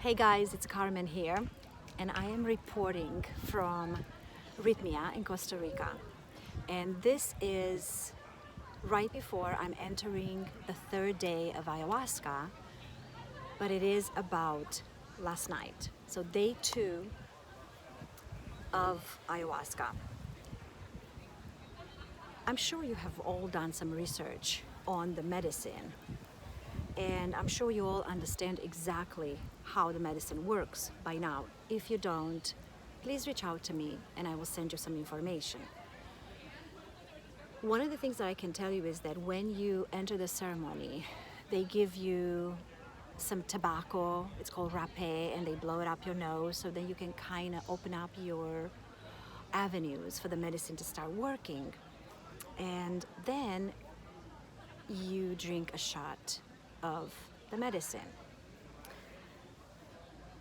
Hey guys, it's Carmen here, and I am reporting from Rythmia in Costa Rica. And this is right before I'm entering the third day of ayahuasca, but it is about last night. So day 2 of ayahuasca. I'm sure you have all done some research on the medicine, and I'm sure you all understand exactly how the medicine works by now. If you don't, please reach out to me and I will send you some information. One of the things that I can tell you is that when you enter the ceremony, they give you some tobacco, it's called rapé, and they blow it up your nose so that you can kind of open up your avenues for the medicine to start working. And then you drink a shot of the medicine.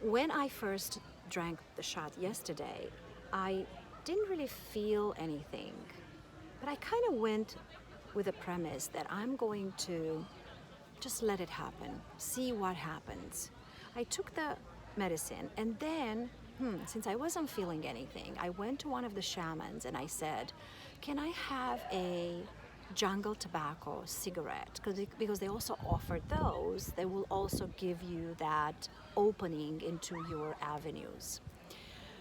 When I first drank the shot yesterday, I didn't really feel anything, but I kind of went with the premise that I'm going to just let it happen, see what happens. I took the medicine, and then, since I wasn't feeling anything, I went to one of the shamans and I said, can I have a jungle tobacco cigarette? Because they also offer those. They will also give you that opening into your avenues.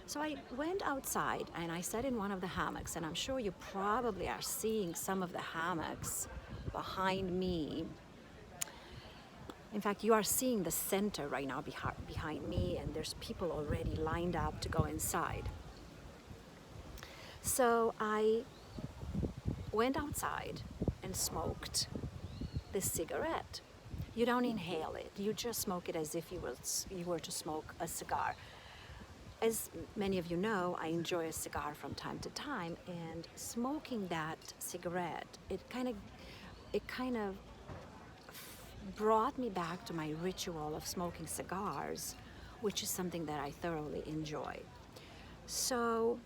So I went outside and I sat in one of the hammocks, and I'm sure you probably are seeing some of the hammocks behind me. In fact, you are seeing the center right now behind me, and there's people already lined up to go inside. So I went outside and smoked this cigarette. You don't inhale it, you just smoke it as if you were to smoke a cigar. As many of you know, I enjoy a cigar from time to time, and smoking that cigarette, it kind of brought me back to my ritual of smoking cigars, which is something that I thoroughly enjoy. So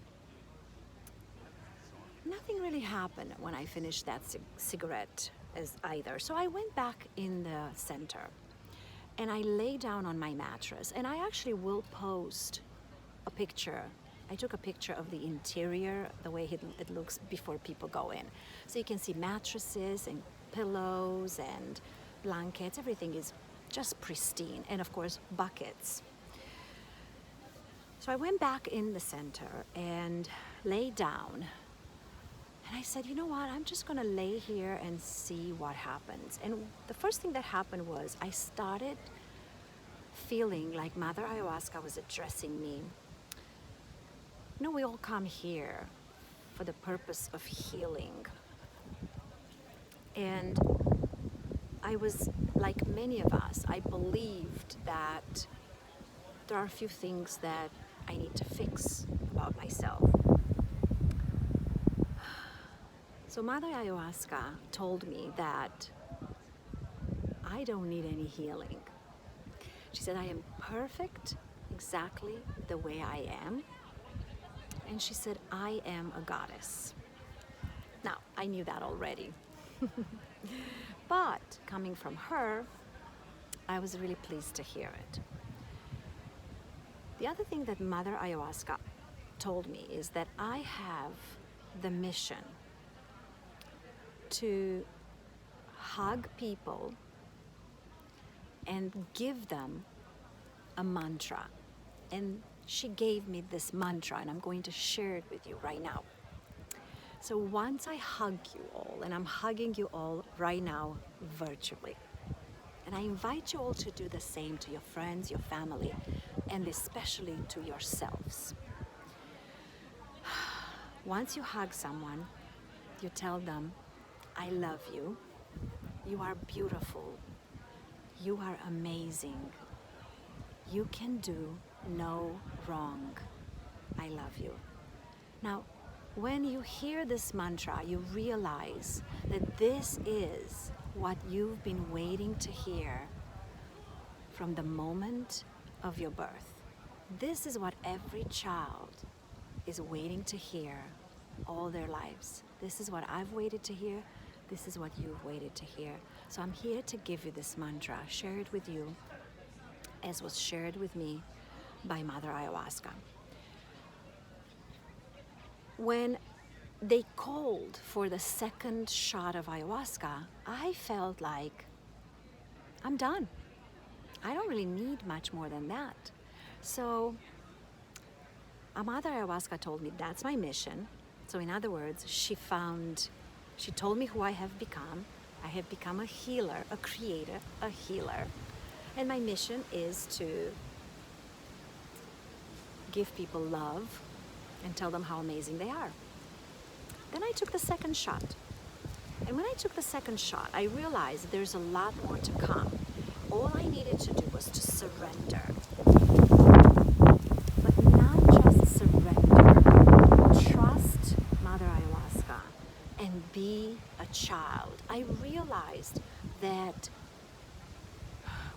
nothing really happened when I finished that cigarette as either. So I went back in the center and I lay down on my mattress, and I actually will post a picture. I took a picture of the interior, the way it looks before people go in. So you can see mattresses and pillows and blankets, everything is just pristine, and of course buckets. So I went back in the center and lay down, and I said, you know what, I'm just gonna lay here and see what happens. And the first thing that happened was I started feeling like Mother Ayahuasca was addressing me. You know, we all come here for the purpose of healing. And I was, like many of us, I believed that there are a few things that I need to fix about myself. So Mother Ayahuasca told me that I don't need any healing. She said, I am perfect exactly the way I am. And she said, I am a goddess. Now, I knew that already. But coming from her, I was really pleased to hear it. The other thing that Mother Ayahuasca told me is that I have the mission to hug people and give them a mantra. And she gave me this mantra, and I'm going to share it with you right now. So once I hug you all, and I'm hugging you all right now virtually, and I invite you all to do the same to your friends, your family, and especially to yourselves. Once you hug someone, you tell them, I love you, you are beautiful, you are amazing, you can do no wrong, I love you. Now, when you hear this mantra, you realize that this is what you've been waiting to hear from the moment of your birth. This is what every child is waiting to hear all their lives. This is what I've waited to hear. This is what you've waited to hear. So I'm here to give you this mantra, share it with you, as was shared with me by Mother Ayahuasca. When they called for the second shot of ayahuasca, I felt like I'm done. I don't really need much more than that. So Mother Ayahuasca told me that's my mission. So in other words, she told me who I have become. I have become a healer, a creator, a healer. And my mission is to give people love and tell them how amazing they are. Then I took the second shot. And when I took the second shot, I realized there's a lot more to come. All I needed to do was to surrender. But not just surrender. Trust Mother Ayahuasca and be a child. I realized that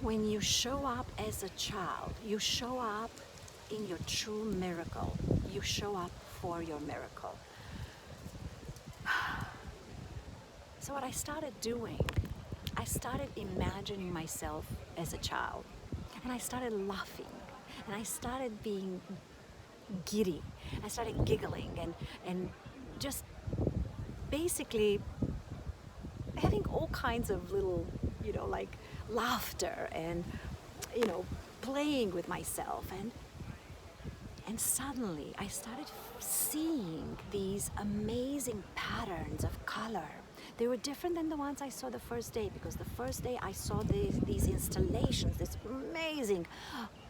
when you show up as a child, you show up in your true miracle. You show up for your miracle. So what I started doing, I started imagining myself as a child, and I started laughing, and I started being giddy. I started giggling and just basically having all kinds of little, like laughter and, playing with myself. And suddenly I started seeing these amazing patterns of color. They were different than the ones I saw the first day, because the first day I saw these installations, these amazing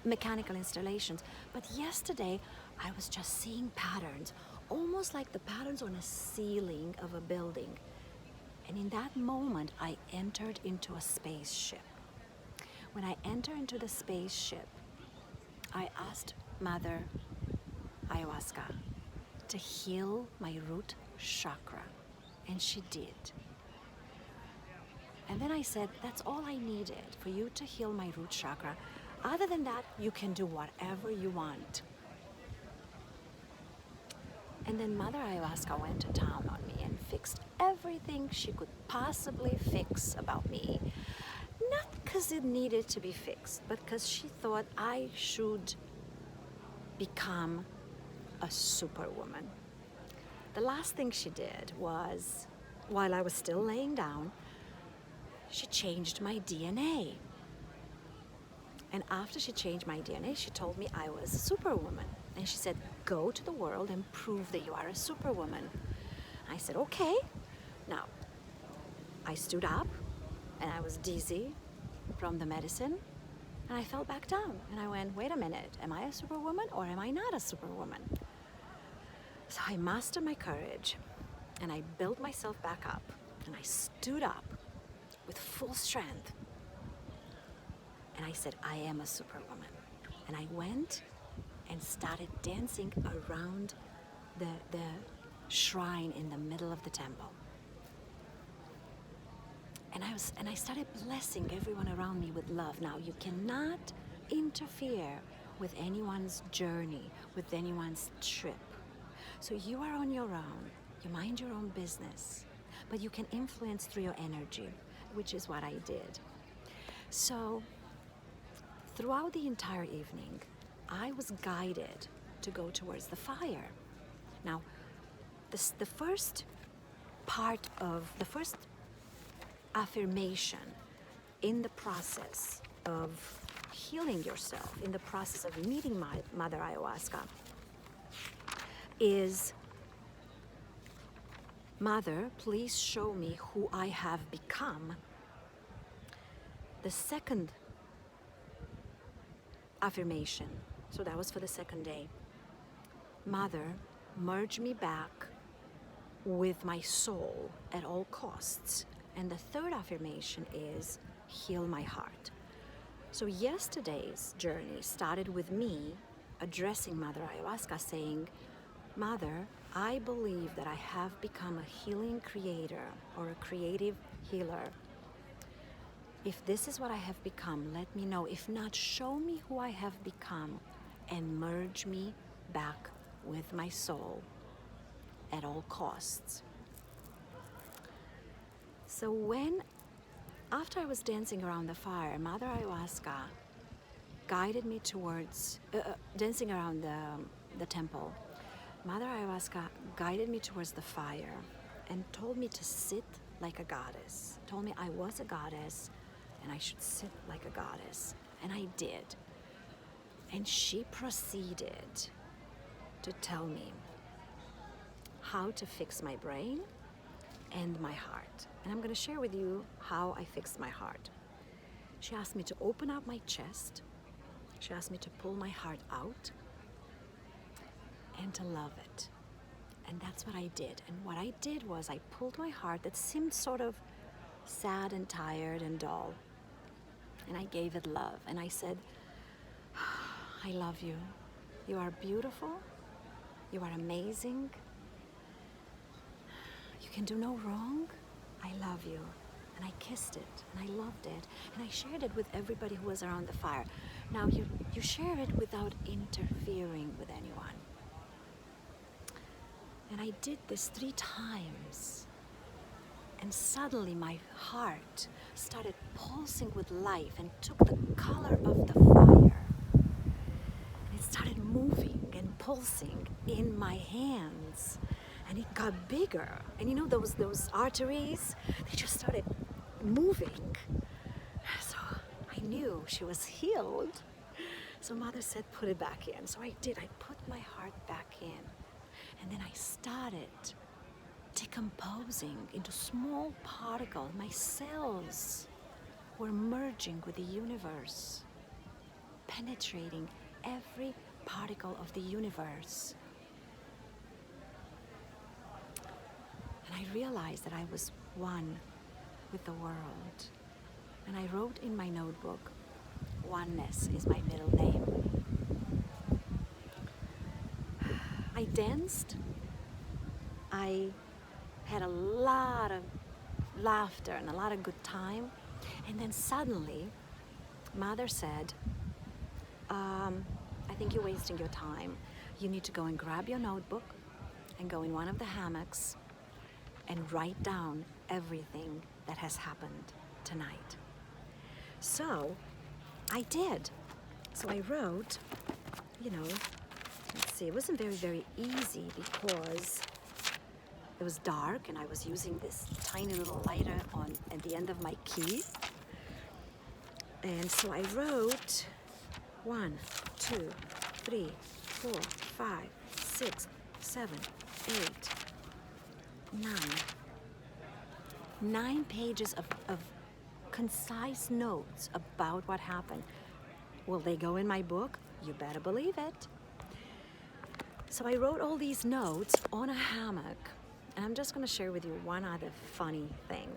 mechanical installations. But yesterday I was just seeing patterns, almost like the patterns on a ceiling of a building. And in that moment I entered into a spaceship. When I entered into the spaceship, I asked Mother Ayahuasca to heal my root chakra, and she did. And then I said, that's all I needed for you to heal my root chakra. Other than that, you can do whatever you want. And then Mother Ayahuasca went to town on me and fixed everything she could possibly fix about me. Not because it needed to be fixed, but because she thought I should become a superwoman. The last thing she did was, while I was still laying down, she changed my DNA. And after she changed my DNA, she told me I was a superwoman. And she said, go to the world and prove that you are a superwoman. I said, okay. Now, I stood up and I was dizzy from the medicine, and I fell back down. And I went, wait a minute, am I a superwoman or am I not a superwoman? So I mastered my courage and I built myself back up, and I stood up with full strength. And I said, I am a superwoman. And I went and started dancing around the shrine in the middle of the temple. And I started blessing everyone around me with love. Now, you cannot interfere with anyone's journey, with anyone's trip. So you are on your own. You mind your own business, but you can influence through your energy, which is what I did. So throughout the entire evening, I was guided to go towards the fire. Now, the first affirmation in the process of healing yourself, in the process of meeting Mother Ayahuasca, is, Mother, please show me who I have become. The second affirmation, so that was for the second day, Mother, merge me back with my soul at all costs. And the third affirmation is, heal my heart. So yesterday's journey started with me addressing Mother Ayahuasca, saying, Mother, I believe that I have become a healing creator or a creative healer. If this is what I have become, let me know. If not, show me who I have become and merge me back with my soul at all costs. So after I was dancing around the fire, Mother Ayahuasca guided me towards dancing around the temple. Mother Ayahuasca guided me towards the fire and told me to sit like a goddess. Told me I was a goddess and I should sit like a goddess. And I did. And she proceeded to tell me how to fix my brain and my heart. And I'm going to share with you how I fixed my heart. She asked me to open up my chest. She asked me to pull my heart out and to love it. And that's what I did. And what I did was I pulled my heart that seemed sort of sad and tired and dull. And I gave it love. And I said, I love you. You are beautiful. You are amazing. You can do no wrong. I love you. And I kissed it, and I loved it, and I shared it with everybody who was around the fire. Now, you share it without interfering with anyone. And I did this 3 times. And suddenly my heart started pulsing with life and took the color of the fire. And it started moving and pulsing in my hands. And it got bigger. And you know those arteries? They just started moving. So I knew she was healed. So Mother said, put it back in. So I did. I put my heart back in. And then I started decomposing into small particles. My cells were merging with the universe, penetrating every particle of the universe. And I realized that I was one with the world. And I wrote in my notebook, oneness is my middle name. I danced. I had a lot of laughter and a lot of good time. And then suddenly, Mother said, I think you're wasting your time. You need to go and grab your notebook and go in one of the hammocks and write down everything that has happened tonight. So I did. So I wrote, let's see, it wasn't very, very easy because it was dark and I was using this tiny little lighter at the end of my key. And so I wrote 1, 2, 3, 4, 5, 6, 7, 8, 9 pages of concise notes about what happened. Will they go in my book? You better believe it. So I wrote all these notes on a hammock, and I'm just going to share with you one other funny thing.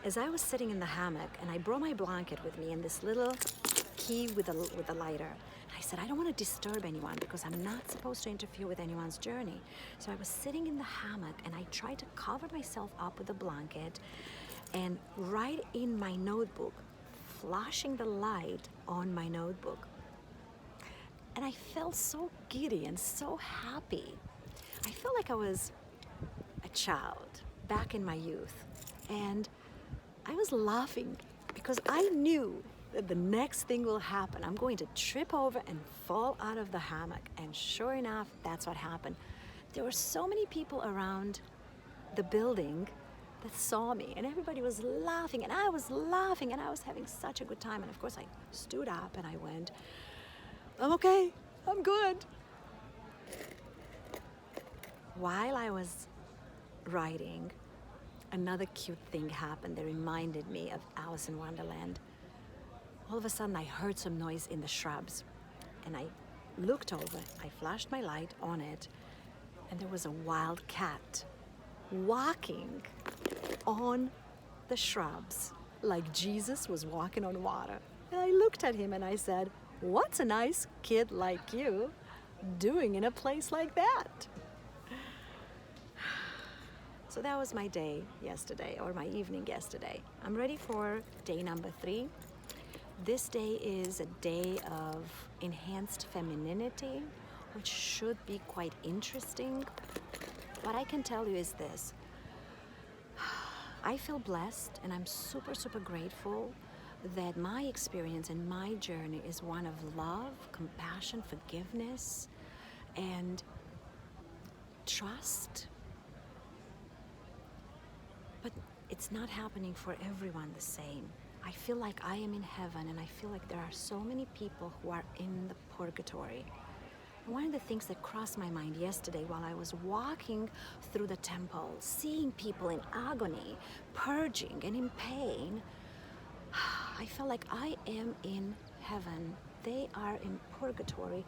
As I was sitting in the hammock, and I brought my blanket with me and this little key with a lighter, I said, I don't want to disturb anyone because I'm not supposed to interfere with anyone's journey. So I was sitting in the hammock and I tried to cover myself up with a blanket and write in my notebook, flashing the light on my notebook. And I felt so giddy and so happy. I felt like I was a child back in my youth. And I was laughing because I knew that the next thing will happen. I'm going to trip over and fall out of the hammock. And sure enough, that's what happened. There were so many people around the building that saw me, and everybody was laughing, and I was laughing, and I was having such a good time. And of course, I stood up and I went, I'm okay, I'm good. While I was writing, another cute thing happened that reminded me of Alice in Wonderland. All of a sudden, I heard some noise in the shrubs, and I looked over, I flashed my light on it, and there was a wild cat walking on the shrubs like Jesus was walking on water. And I looked at him and I said, what's a nice kid like you doing in a place like that? So that was my day yesterday, or my evening yesterday. I'm ready for day number 3. This day is a day of enhanced femininity, which should be quite interesting. What I can tell you is this. I feel blessed and I'm super, super grateful that my experience and my journey is one of love, compassion, forgiveness, and trust. But it's not happening for everyone the same. I feel like I am in heaven, and I feel like there are so many people who are in the purgatory. And one of the things that crossed my mind yesterday while I was walking through the temple, seeing people in agony, purging and in pain, I felt like I am in heaven. They are in purgatory,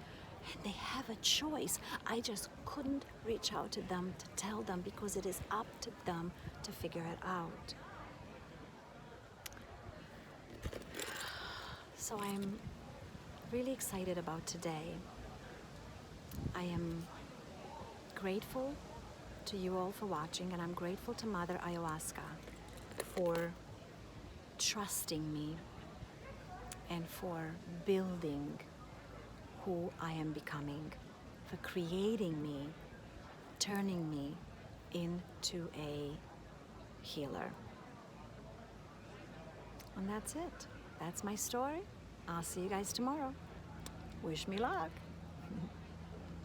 and they have a choice. I just couldn't reach out to them to tell them, because it is up to them to figure it out. So I'm really excited about today. I am grateful to you all for watching, and I'm grateful to Mother Ayahuasca for trusting me and for building who I am becoming, for creating me, turning me into a healer. And that's it. That's my story. I'll see you guys tomorrow. Wish me luck.